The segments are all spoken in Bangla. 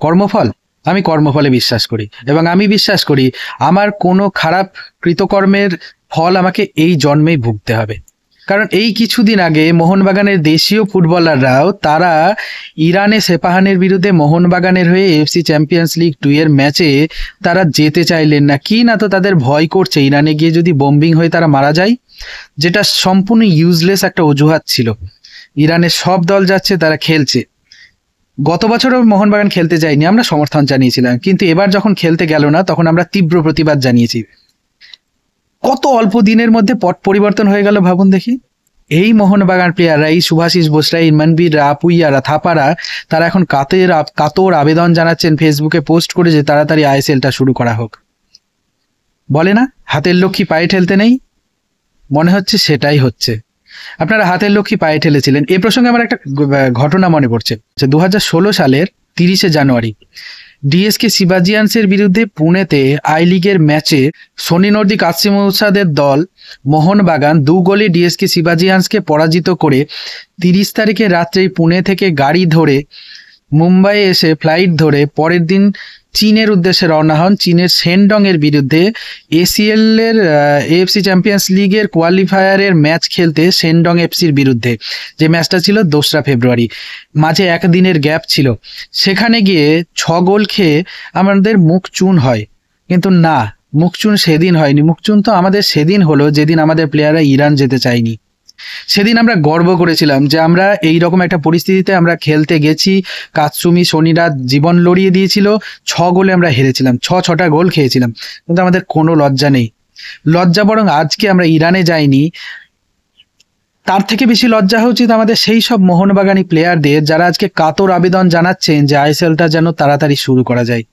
কর্মফল, আমি কর্মফলে বিশ্বাস করি এবং আমি বিশ্বাস করি আমার কোনো খারাপ কৃতকর্মের ফল আমাকে এই জন্মেই ভুগতে হবে। কারণ এই কিছুদিন আগে মোহনবাগানের দেশীয় ফুটবলাররাও তারা ইরানে সেপাহানের বিরুদ্ধে মোহনবাগানের হয়ে এএফসি চ্যাম্পিয়ন্স লিগ 2 এর ম্যাচে তারা যেতে চাইলেন না, কি না তো তাদের ভয় করছে ইরানে গিয়ে যদি বোম্বিং হয়ে তারা মারা যায়, যেটা সম্পূর্ণ ইউজলেস একটা অজুহাত ছিল। ইরানের সব দল যাচ্ছে, তারা খেলছে। গত বছরও মোহনবাগান খেলতে যায়নি, আমরা সমর্থন জানিয়েছিলাম, কিন্তু এবার যখন খেলতে গেল না তখন আমরা তীব্র প্রতিবাদ জানিয়েছি। কত অল্প দিনের মধ্যে পট পরিবর্তন হয়ে গেল ভাবুন দেখি। এই মোহনবাগান প্লেয়াররা, এই শুভাশিস বোসরা, এই মনবীররা, আপুইয়ারা, থাপারা, তারা এখন কাতর আবেদন জানাচ্ছেন, ফেসবুকে পোস্ট করে যে তাড়াতাড়ি আইএসএলটা শুরু করা হোক। বলে না হাতের লক্ষ্মী পায়ে ঠেলতে নেই, মনে হচ্ছে সেটাই হচ্ছে। আপনারা হাতের লক্ষ্মী পায়ে ঠেলেছিলেন। এ প্রসঙ্গে আমার একটা ঘটনা মনে পড়ছে যে 2016 সালের 30শে জানুয়ারি ডিএসকে শিবাজিয়ান্সের বিরুদ্ধে পুনেতে আই লিগের ম্যাচে সনি নর্দি কাসিমউসাদের দল মোহনবাগান 2 গোলে ডিএসকে শিবাজিয়ান্সকে পরাজিত করে 30 তারিখে রাত্রেই পুনে থেকে গাড়ি ধরে মুম্বাইয়ে এসে ফ্লাইট ধরে পরের দিন চীনের উদ্দেশ্যে রওনা হন। চীনের শেনডং এর বিরুদ্ধে এসিএল এর এএফসি চ্যাম্পিয়ন্স লিগের কোয়ালিফায়ারের ম্যাচ খেলতে শেনডং এফসির বিরুদ্ধে, যে ম্যাচটা ছিল 2রা ফেব্রুয়ারি। মাঝে একদিনের গ্যাপ ছিল। সেখানে গিয়ে 6 গোল খেয়ে আমাদের মুখ চুন হয়, কিন্তু না, মুখ চুন সেদিন হয়নি। মুখ চুন তো আমাদের সেদিন হলো যেদিন আমাদের প্লেয়াররা ইরান যেতে চায়নি। সেদিন আমরা গর্ব করেছিলাম যে আমরা এই রকম একটা পরিস্থিতিতে আমরা খেলতে গেছি। কাতসুমি সোনিরা জীবন লড়িয়ে দিয়েছিল, 6 গোলে আমরা হেরেছিলাম, 6টা গোল খেয়েছিলাম, কিন্তু আমাদের কোনো লজ্জা নেই। লজ্জা বরং আজকে আমরা ইরানে যাইনি, তার থেকে বেশি লজ্জা হওয়া উচিত আমাদের সেই সব মোহনবাগানি প্লেয়ারদের যারা আজকে কাতর আবেদন জানাচ্ছেন যে আইএসএলটা যেন তাড়াতাড়ি শুরু করা যায়।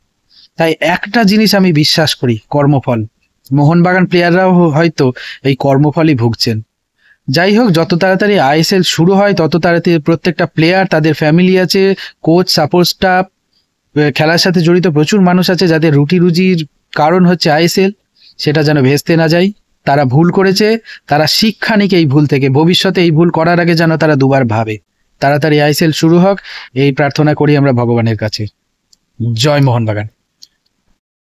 তাই একটা জিনিস আমি বিশ্বাস করি, কর্মফল। মোহনবাগান প্লেয়াররাও হয়তো এই কর্মফলই ভুগছেন। যাই হোক, যত তাড়াতাড়ি আইএসএল শুরু হয় তত তাড়াতাড়ি প্রত্যেকটা প্লেয়ার, তাদের ফ্যামিলি আছে, কোচ, সাপোর্ট স্টাফ, খেলার সাথে জড়িত প্রচুর মানুষ আছে যাদের রুটি রুজির কারণ হচ্ছে আইএসএল, সেটা যেন ভেস্তে না যায়। তারা ভুল করেছে, তারা শিক্ষা নিক এই ভুল থেকে, ভবিষ্যতে এই ভুল করার আগে যেন তারা দুবার ভাবে। তাড়াতাড়ি আইএসএল শুরু হোক এই প্রার্থনা করি আমরা ভগবানের কাছে। জয় মোহনবাগান।